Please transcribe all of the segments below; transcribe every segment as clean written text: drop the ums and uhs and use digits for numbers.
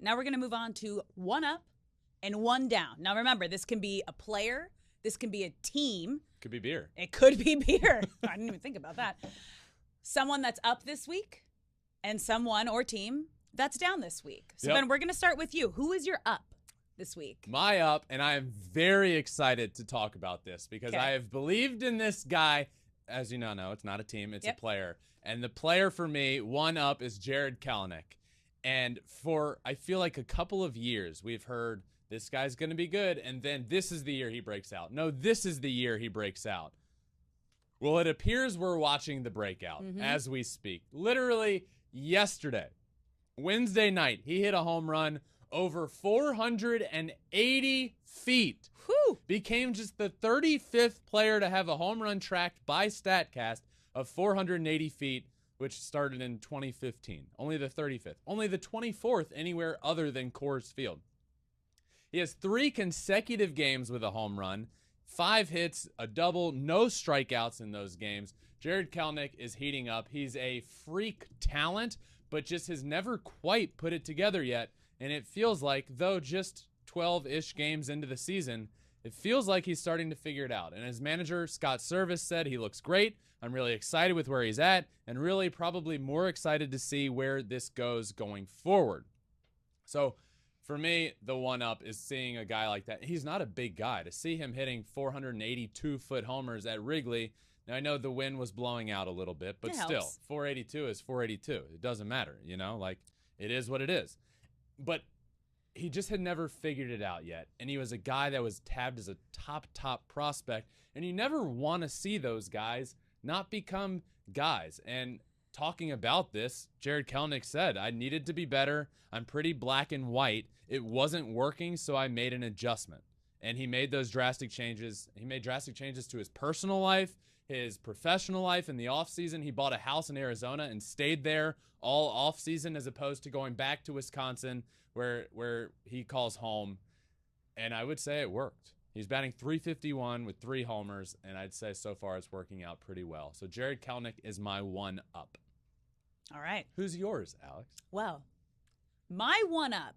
Now we're going to move on to one up and one down. Now remember, this can be a player. This can be a team. Could be beer. It could be beer. I didn't even think about that. Someone that's up this week and someone or team that's down this week. So Ben, we're going to start with you. Who is your up this week? My up, and I am very excited to talk about this because I have believed in this guy. As you know, it's not a team, it's a player. And the player for me, one up, is Jarred Kelenic. And for, I feel like a couple of years, we've heard this guy's going to be good, and then this is the year he breaks out. No, this is the year he breaks out. Well, it appears we're watching the breakout as we speak. Literally yesterday, Wednesday night, he hit a home run over 480 feet. Whew. Became just the 35th player to have a home run tracked by StatCast of 480 feet, which started in 2015. Only the 35th. Only the 24th anywhere other than Coors Field. He has 3 consecutive games with a home run, 5 hits, a double, no strikeouts in those games. Jarred Kelenic is heating up. He's a freak talent, but just has never quite put it together yet. And it feels like, though just 12-ish games into the season, it feels like he's starting to figure it out. And his manager, Scott Service, said he looks great. I'm really excited with where he's at, and really probably more excited to see where this goes going forward. So for me, the one-up is seeing a guy like that. He's not a big guy. To see him hitting 482-foot homers at Wrigley, now I know the wind was blowing out a little bit, but still, 482 is 482. It doesn't matter, like it is what it is. But he just had never figured it out yet, and he was a guy that was tabbed as a top prospect, and you never want to see those guys not become guys. And talking about this, Jarred Kelenic said, I needed to be better. I'm pretty black and white. It wasn't working, so I made an adjustment. And he made those drastic changes. He made drastic changes to his personal life, his professional life. In the offseason, he bought a house in Arizona and stayed there all offseason as opposed to going back to Wisconsin where he calls home. And I would say it worked. He's batting .351 with 3 homers, and I'd say so far it's working out pretty well. So Jarred Kelenic is my one up. All right. Who's yours, Alex? Well, my one up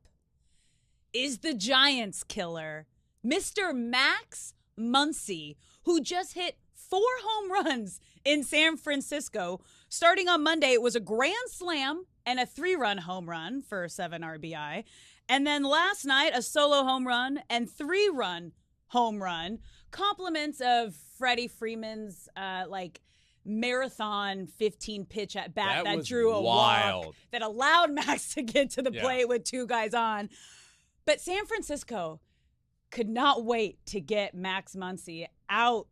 is the Giants killer, Mr. Max Muncy, who just hit 4 home runs in San Francisco. Starting on Monday, it was a grand slam and a 3-run home run for 7 RBI. And then last night, a solo home run and 3-run home run. Compliments of Freddie Freeman's marathon 15-pitch at bat that drew a walk that allowed Max to get to the plate with 2 guys on. But San Francisco could not wait to get Max Muncy out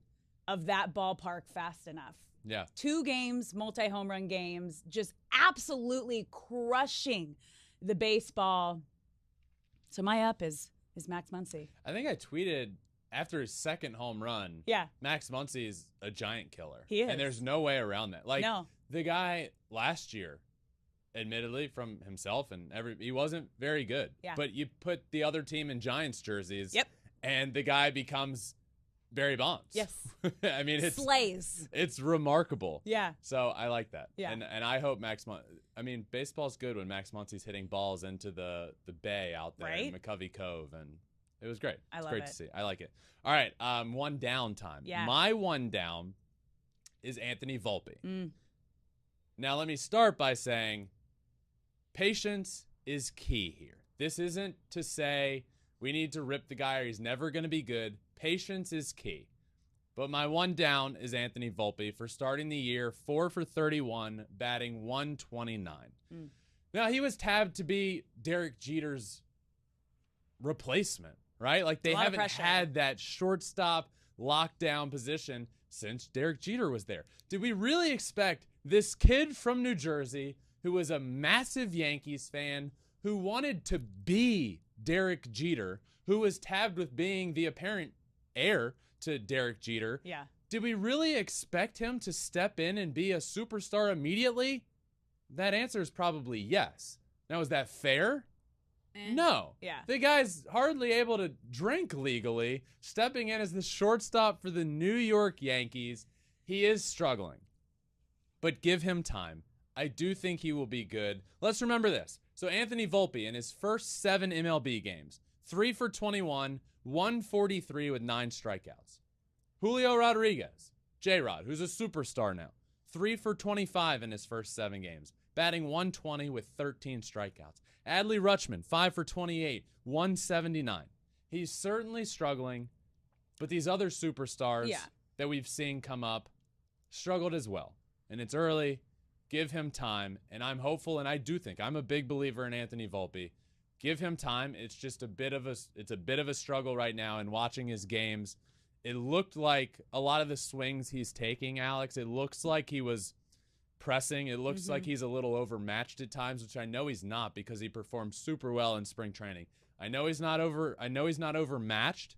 of that ballpark fast enough. Yeah. 2 games, multi-home run games, just absolutely crushing the baseball. So my up is Max Muncy. I think I tweeted after his second home run, Max Muncy is a giant killer. He is. And there's no way around that. The guy last year, admittedly from himself, and he wasn't very good. Yeah. But you put the other team in Giants jerseys, and the guy becomes Barry Bonds. Yes. I mean, it's slays. It's remarkable. Yeah. So I like that. Yeah. And I hope baseball's good when Max Muncy's hitting balls into the bay out there in McCovey Cove, and it was great. I love great it. to see. I like it. All right, one down time. Yeah. My one down is Anthony Volpe. Mm. Now let me start by saying patience is key here. This isn't to say we need to rip the guy or he's never going to be good. Patience is key. But my one down is Anthony Volpe for starting the year 4 for 31, batting .129. Mm. Now, he was tabbed to be Derek Jeter's replacement, right? Like, they haven't had that shortstop lockdown position since Derek Jeter was there. Did we really expect this kid from New Jersey who was a massive Yankees fan, who wanted to be Derek Jeter, who was tabbed with being the apparent heir to Derek Jeter? Yeah. Did we really expect him to step in and be a superstar immediately? That answer is probably yes. Now, is that fair? No. Yeah. The guy's hardly able to drink legally, stepping in as the shortstop for the New York Yankees. He is struggling, but give him time. I do think he will be good. Let's remember this. So Anthony Volpe in his first 7 MLB games, 3 for 21, 143 with 9 strikeouts. Julio Rodriguez, J-Rod, who's a superstar now, 3 for 25 in his first 7 games, batting 120 with 13 strikeouts. Adley Rutschman, 5 for 28, 179. He's certainly struggling, but these other superstars that we've seen come up struggled as well. And it's early. Give him time, and I'm hopeful, and I do think I'm a big believer in Anthony Volpe. Give him time. It's just a bit of a struggle right now. And watching his games, it looked like a lot of the swings he's taking, Alex. It looks like he was pressing. It looks like he's a little overmatched at times, which I know he's not because he performed super well in spring training. I know he's not overmatched.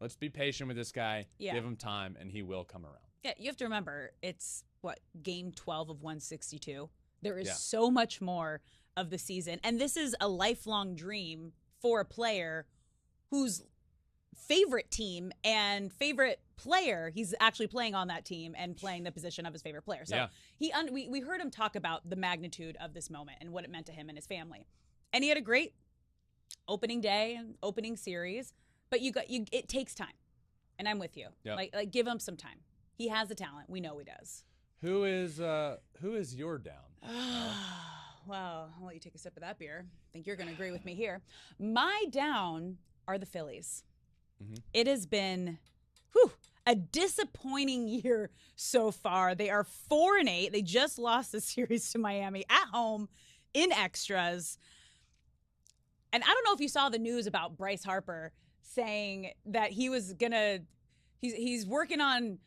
Let's be patient with this guy. Yeah. Give him time, and he will come around. Yeah, you have to remember it's game 12 of 162. There is so much more of the season. And this is a lifelong dream for a player whose favorite team and favorite player, he's actually playing on that team and playing the position of his favorite player. So we heard him talk about the magnitude of this moment and what it meant to him and his family. And he had a great opening day and opening series, but it takes time. And I'm with you. Yep. Like give him some time. He has the talent. We know he does. Who is your down? Well, I'll let you take a sip of that beer. I think you're going to agree with me here. My down are the Phillies. It has been a disappointing year so far. They are 4-8. They just lost the series to Miami at home in extras. And I don't know if you saw the news about Bryce Harper saying that he was he's working on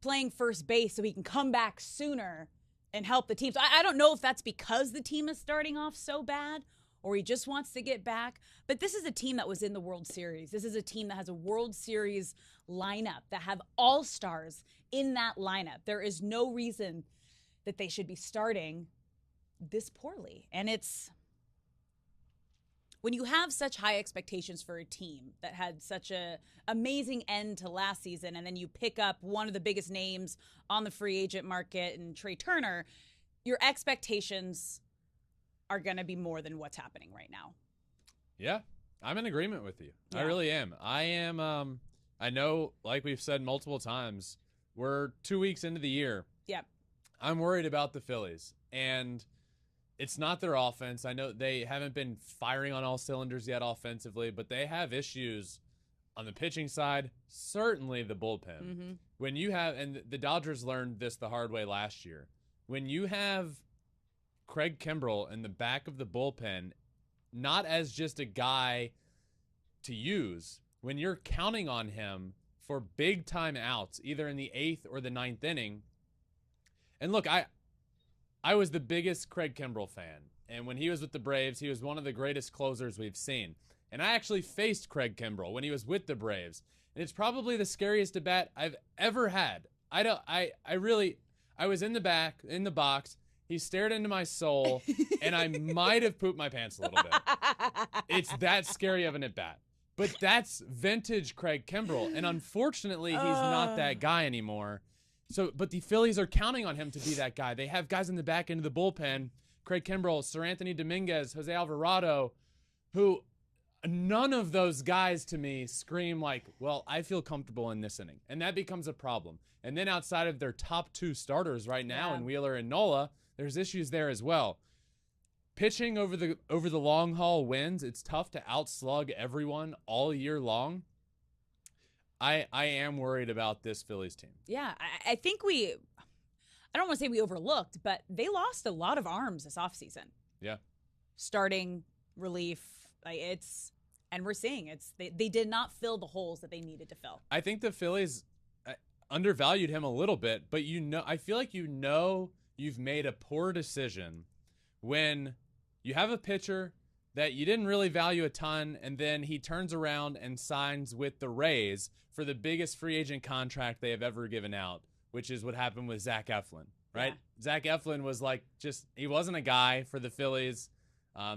playing first base so he can come back sooner and help the team. So I don't know if that's because the team is starting off so bad or he just wants to get back. But this is a team that was in the World Series. This is a team that has a World Series lineup, that have all-stars in that lineup. There is no reason that they should be starting this poorly. And it's when you have such high expectations for a team that had such a amazing end to last season, and then you pick up one of the biggest names on the free agent market and Trey Turner, your expectations are going to be more than what's happening right now. Yeah, I'm in agreement with you. Yeah. I really am. I know, like we've said multiple times, we're 2 weeks into the year. Yep. I'm worried about the Phillies, and it's not their offense. I know they haven't been firing on all cylinders yet offensively, but they have issues on the pitching side, certainly the bullpen. When you have, and the Dodgers learned this the hard way last year, when you have Craig Kimbrell in the back of the bullpen, not as just a guy to use, when you're counting on him for big time outs, either in the 8th or the 9th inning. And look, I was the biggest Craig Kimbrell fan. And when he was with the Braves, he was one of the greatest closers we've seen. And I actually faced Craig Kimbrell when he was with the Braves. And it's probably the scariest at bat I've ever had. I was in the box. He stared into my soul, and I might have pooped my pants a little bit. It's that scary of an at bat. But that's vintage Craig Kimbrell. And unfortunately, he's not that guy anymore. But the Phillies are counting on him to be that guy. They have guys in the back end of the bullpen, Craig Kimbrell, Sir Anthony Dominguez, Jose Alvarado, who none of those guys to me scream like, well, I feel comfortable in this inning. And that becomes a problem. And then outside of their top 2 starters right now in Wheeler and Nola, there's issues there as well. Pitching over the long haul wins. It's tough to outslug everyone all year long. I am worried about this Phillies team. Yeah, I think I don't want to say we overlooked, but they lost a lot of arms this offseason. Yeah. Starting, relief, and we're seeing they did not fill the holes that they needed to fill. I think the Phillies undervalued him a little bit, but I feel like you've made a poor decision when you have a pitcher that you didn't really value a ton, and then he turns around and signs with the Rays for the biggest free agent contract they have ever given out, which is what happened with Zach Eflin, right? Yeah. Zach Eflin was he wasn't a guy for the Phillies.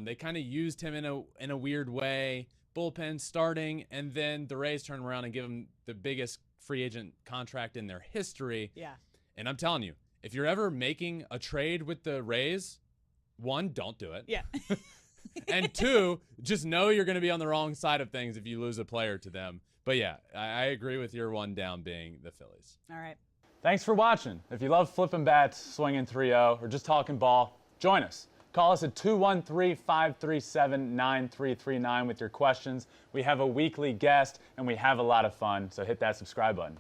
They kind of used him in a weird way, bullpen starting, and then the Rays turn around and give him the biggest free agent contract in their history. Yeah. And I'm telling you, if you're ever making a trade with the Rays, one, don't do it. Yeah. And 2, just know you're going to be on the wrong side of things if you lose a player to them. But yeah, I agree with your one down being the Phillies. All right. Thanks for watching. If you love Flippin Bats, swinging 3-0, or just talking ball, join us. Call us at 213-537-9339 with your questions. We have a weekly guest, and we have a lot of fun, so hit that subscribe button.